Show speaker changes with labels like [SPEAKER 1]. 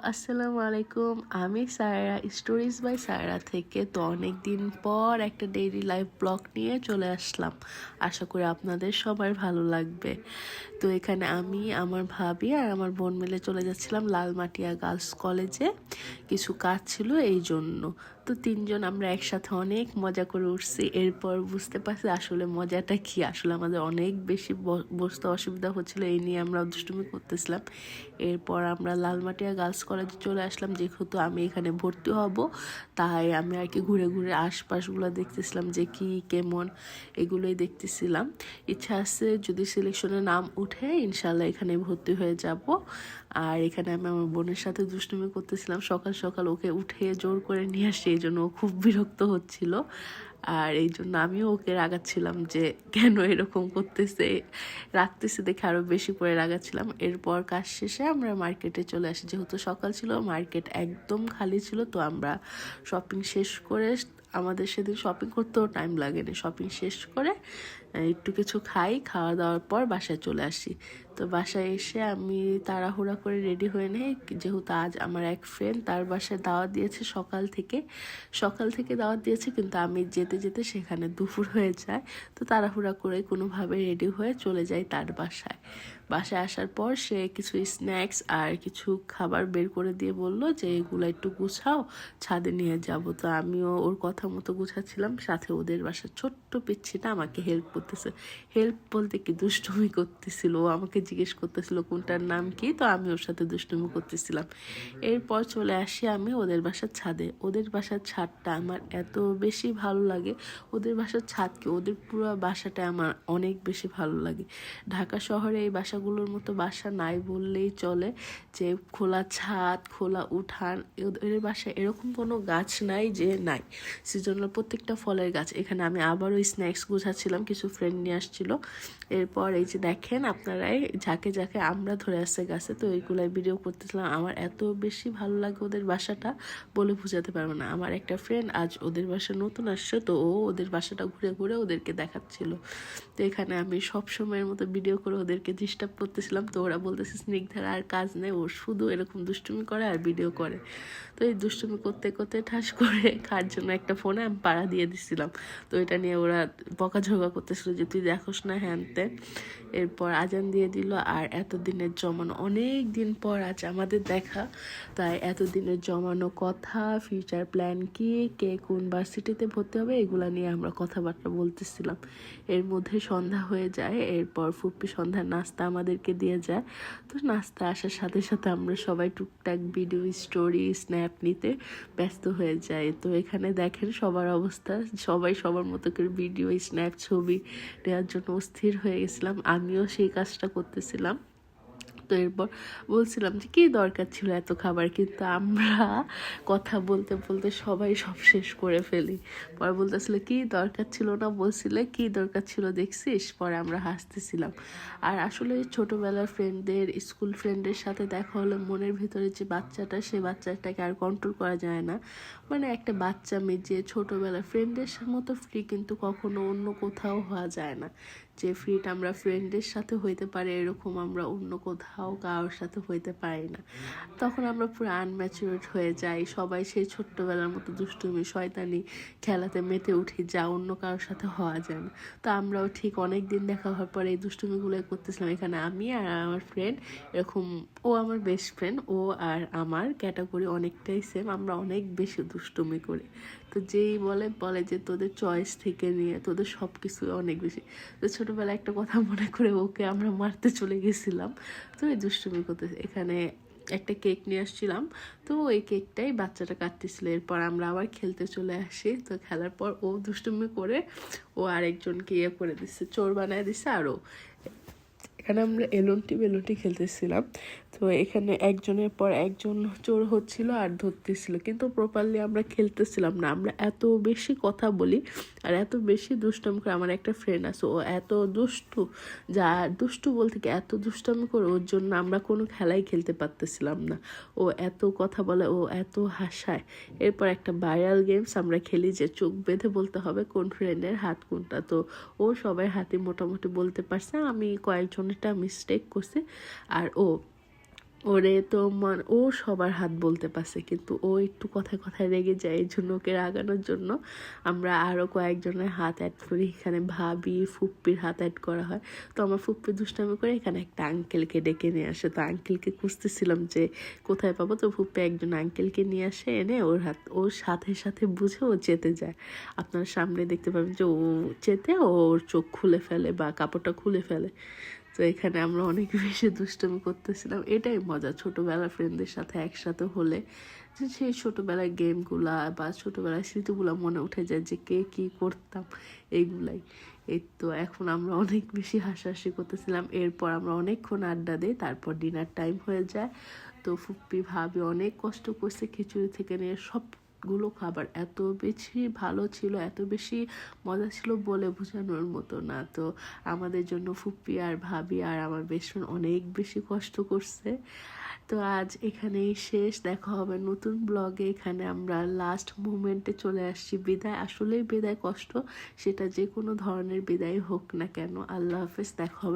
[SPEAKER 1] আসসালামু আলাইকুম। আমি সায়রা, স্টোরিজ বাই সায়রা থেকে তো অনেক দিন পর একটা ডেইলি লাইফ ব্লগ নিয়ে চলে আসলাম। আশা করি আপনাদের সবার ভালো লাগবে। তো এখানে আমি, আমার ভাবি আর আমার বোন মিলে চলে যাচ্ছিলাম লালমাটিয়া গার্লস কলেজে। কিছু কাজ ছিল এই জন্য। তো তিনজন আমরা একসাথে অনেক মজা করে উঠছি। এরপর বুঝতে পারছি আসলে মজাটা কি। আসলে আমাদের অনেক বেশি বসতে অসুবিধা হচ্ছিল, এই নিয়ে আমরা দুষ্টুমি করতেছিলাম। এরপর আমরা লালমাটিয়া গার্লস কলেজে চলে আসলাম। যেহেতু আমি এখানে ভর্তি হব, তাই আমি আর কি ঘুরে ঘুরে আশপাশগুলো দেখতেছিলাম যে কি কেমন, এগুলোই দেখতেছিলাম। ইচ্ছা আছে যদি সিলেকশনে নাম উঠে ইনশাল্লাহ এখানে ভর্তি হয়ে যাব। আর এখানে আমি আমার বোনের সাথে দুষ্টুমি করতেছিলাম। সকাল সকাল ওকে উঠে জোর করে নিয়ে আসি, এই জন্য ও খুব বিরক্ত হচ্ছিল। আর এই জন্য আমিও ওকে রাগাচ্ছিলাম যে কেন এরকম করতেছে, রাখতেছে দেখে আরও বেশি করে রাগাচ্ছিলাম। এরপর কাজ শেষে আমরা মার্কেটে চলে আসি। যেহেতু সকাল ছিল, মার্কেট একদম খালি ছিল, তো আমরা শপিং শেষ করে, আমাদের সেদিন শপিং করতেও টাইম লাগেনি, শপিং শেষ করে একটু কিছু খাওয়া দাওয়ার পর বাসায় চলে আসি। তো বাসায় এসে আমি তাড়াহুড়া করে রেডি হয়ে নেই, যেহেতু আজ আমার এক ফ্রেন্ড তার বাসায় দাওয়াত দিয়েছে। সকাল থেকে দাওয়াত দিয়েছে, কিন্তু আমি যেতে যেতে সেখানে দুপুর হয়ে যায়। তো তাড়াহুড়া করে কোনোভাবে রেডি হয়ে চলে যাই তার বাসায়। বাসায় আসার পর সে কিছু স্ন্যাক্স আর কিছু খাবার বের করে দিয়ে বলল যে এগুলো একটু গুছাও, ছাদে নিয়ে যাব। তো আমিও ওর কথা মতো গুছাচ্ছিলাম, সাথে ওদের বাসার ছোট্ট পিচ্ছিটা আমাকে হেল্প করতেছে। হেল্প বলতে কি, দুষ্টুমি করতেছিল। ও আমাকে জিজ্ঞেস করতেছিল কোনটার নাম কি, তো আমি ওর সাথে দুষ্টুমি করতেছিলাম। এরপর চলে আসি আমি ওদের বাসার ছাদে। ওদের বাসার ছাদটা আমার এত বেশি ভালো লাগে। ওদের বাসার ছাদ কি, ওদের পুরো বাসাটা আমার অনেক বেশি ভালো লাগে। ঢাকা শহরে এই বাসাগুলোর মতো বাসা নাই বললেই চলে, যে খোলা ছাদ, খোলা উঠান। এদের বাসায় এরকম কোনো গাছ নাই যে নাই, সিজনাল প্রত্যেকটা ফলের গাছ। এখানে আমি আবারও স্ন্যাক্স গুছাচ্ছিলাম, কিছু ফ্রেন্ড নিয়ে আসছিল। এরপর এই যে দেখেন আপনারাই, ঝাঁকে ঝাঁকে আমরা ধরে আসছে গাছে, তো এইগুলাই ভিডিও করতেছিলাম। আমার এত বেশি ভালো লাগে ওদের বাসাটা, বলে বোঝাতে পারবো না। আমার একটা ফ্রেন্ড আজ ওদের বাসা নতুন আসছে, তো ও ওদের বাসাটা ঘুরে ঘুরে ওদেরকে দেখাচ্ছিল। তো এখানে আমি সব সময়ের মতো ভিডিও করে ওদেরকে ডিস্টার্ব করতেছিলাম। তো ওরা বলতেছে স্নিগ্ধার আর কাজ নেই, ও শুধু এরকম দুষ্টুমি করে আর ভিডিও করে। তো এই দুষ্টুমি করতে করতে ঠাস করে কার জন্য একটা ফোনে আমি পাড়া দিয়ে দিছিলাম। তো এটা নিয়ে ওরা বকাঝকা করতেছিল যে তুই দেখোস না, হ্যান ত্যান। এরপর আজান দিয়ে দিল। আর এতদিনের জমানো, অনেক দিন পর আজ আমাদের দেখা, তাই এতদিনের জমানো কথা, ফিউচার প্ল্যান কি, কে কোন ভার্সিটিতে ভর্তি হবে, এগুলা নিয়ে আমরা কথাবার্তা বলতেছিলাম। এর মধ্যে সন্ধ্যা হয়ে যায়। এরপর ফুপ্পি সন্ধ্যার নাস্তা আমাদেরকে দিয়ে যায়। তো নাস্তা আসার সাথে সাথে আমরা সবাই টুকটাক ভিডিও, স্টোরি, স্ন্যাপ নিতে ব্যস্ত হয়ে যায়। তো এখানে দেখেন সবার অবস্থা, সবাই সবার মতো করে ভিডিও, স্ন্যাপ, ছবি নেওয়ার জন্য অস্থির হয়ে গেছিলাম। আমিও সেই কাজটা করতেছিলাম। তো এরপর বলছিলাম যে কী দরকার ছিল এত খাবার, কিন্তু আমরা কথা বলতে বলতে সবাই সব শেষ করে ফেলি। পরে বলতেছিল কী দরকার ছিল না, বলছিলে কী দরকার ছিল দেখছিস। পরে আমরা হাসতেছিলাম। আর আসলে ছোটোবেলার ফ্রেন্ডদের, স্কুল ফ্রেন্ডের সাথে দেখা হলে মনের ভিতরে যে বাচ্চাটা, সেই বাচ্চাটাকে আর কন্ট্রোল করা যায় না। মানে একটা বাচ্চা মেয়ে যে ছোটোবেলার ফ্রেন্ডের মতো ফ্রি কিন্তু কখনো অন্য কোথাও হওয়া যায় না। যে ফ্রিটা আমরা ফ্রেন্ডের সাথে হইতে পারে, এরকম আমরা অন্য কোথাও কারোর সাথে হইতে পারি না। তখন আমরা পুরো আনম্যাচুরেট হয়ে যাই, সবাই সেই ছোট্টবেলার মতো দুষ্টুমি, শয়তানি খেলাতে মেতে উঠি, যা অন্য কারোর সাথে হওয়া যায় না। তো আমরাও ঠিক অনেক দিন দেখা হওয়ার পরে এই দুষ্টুমিগুলোই করতেছিলাম। এখানে আমি আর আমার ফ্রেন্ড এরকম, ও আমার বেস্ট ফ্রেন্ড, ও আর আমার ক্যাটাগরি অনেকটাই সেম, আমরা অনেক বেশি দুষ্টুমি করি। তো যেই বলে বলে যে তোদের চয়েস থেকে নিয়ে তোদের সব কিছু অনেক বেশি। তো ছোটোবেলায় একটা কথা মনে করে ওকে আমরা মারতে চলে গেছিলাম। তো এই দুষ্টুমি করতে এখানে একটা কেক নিয়ে আসছিলাম, তো ওই কেকটাই বাচ্চাটা কাটতেছিল। এরপর আমরা আবার খেলতে চলে আসি। তো খেলার পর ও দুষ্টুমি করে ও আরেকজনকে ইয়ে করে দিচ্ছে, চোর বানায় দিচ্ছে। আরও এখানে আমরা এলুনটি বেলুনটি খেলতেছিলাম। তো এখানে একজনের পর একজন চোর হচ্ছিল আর ধরতেছিল, কিন্তু প্রপারলি আমরা খেলতেছিলাম না। আমরা এত বেশি কথা বলি আর এত বেশি দুষ্টামি করে। আমার একটা ফ্রেন্ড আছে, ও এত দুষ্টু, যা দুষ্টু বলতে কি এত দুষ্টামি করে, ওর জন্য আমরা কোনো খেলাই খেলতে পারতেছিলাম না। ও এত কথা বলে, ও এত হাসায়। এরপর একটা ভাইরাল গেমস আমরা খেলি যে চোখ বেঁধে বলতে হবে কোন ফ্রেন্ডের হাত কোনটা। তো ও সবাই হাতে মোটামুটি বলতে পারছে, আমি কয়েকজনেরটা মিস্টেক করছি। আর ও ওরে তো ও সবার হাত বলতে পারছে, কিন্তু ও একটু কথায় কথায় রেগে যায়। এই জন্য ওকে রাগানোর জন্য আমরা আরও কয়েকজনের হাত অ্যাড করি। এখানে ভাবি ফুপ্পির হাত অ্যাড করা হয়। তো আমার ফুপ্পি দুষ্টামি করে এখানে একটা আঙ্কেলকে ডেকে নিয়ে আসে। তো আঙ্কেলকে খুঁজতেছিলাম যে কোথায় পাবো, তো ফুপ্পি একজন আঙ্কেলকে নিয়ে আসে, এনে ওর সাথে সাথে বুঝে ও চেতে যায়। আপনার সামনে দেখতে পাবেন যে ও চেতে ওর চোখ খুলে ফেলে বা কাপড়টা খুলে ফেলে। তো এখানে আমরা অনেক বেশি দুষ্টুমি করতেছিলাম। এটাই মজা ছোটোবেলার ফ্রেন্ডদের সাথে একসাথে হলে, যে সেই ছোটোবেলার গেমগুলা বা ছোটোবেলার স্মৃতিগুলো মনে উঠে যায় যে কে কী করতাম, এইগুলাই। এই তো এখন আমরা অনেক বেশি হাসাহাসি করতেছিলাম। এরপর আমরা অনেকক্ষণ আড্ডা দিই, তারপর ডিনার টাইম হয়ে যায়। তো ফুপ্পি ভাবি অনেক কষ্ট করছে, খিচুড়ি থেকে নিয়ে সবগুলো খাবার এত বেশি ভালো ছিল, এত বেশি মজা ছিল বলে বোঝানোর মতো না। তো আমাদের জন্য ফুপ্পি আর ভাবি আর আমার বেস্ট ফ্রেন্ড অনেক বেশি কষ্ট করছে। তো আজ এখানেই শেষ, দেখা হবে নতুন ব্লগে। এখানে আমরা লাস্ট মুমেন্টে চলে আসছি। বিদায়, আসলেই বিদায় কষ্ট, সেটা যে কোনো ধরনের বিদায় হোক না কেন। আল্লাহ হাফেজ, দেখা হবে।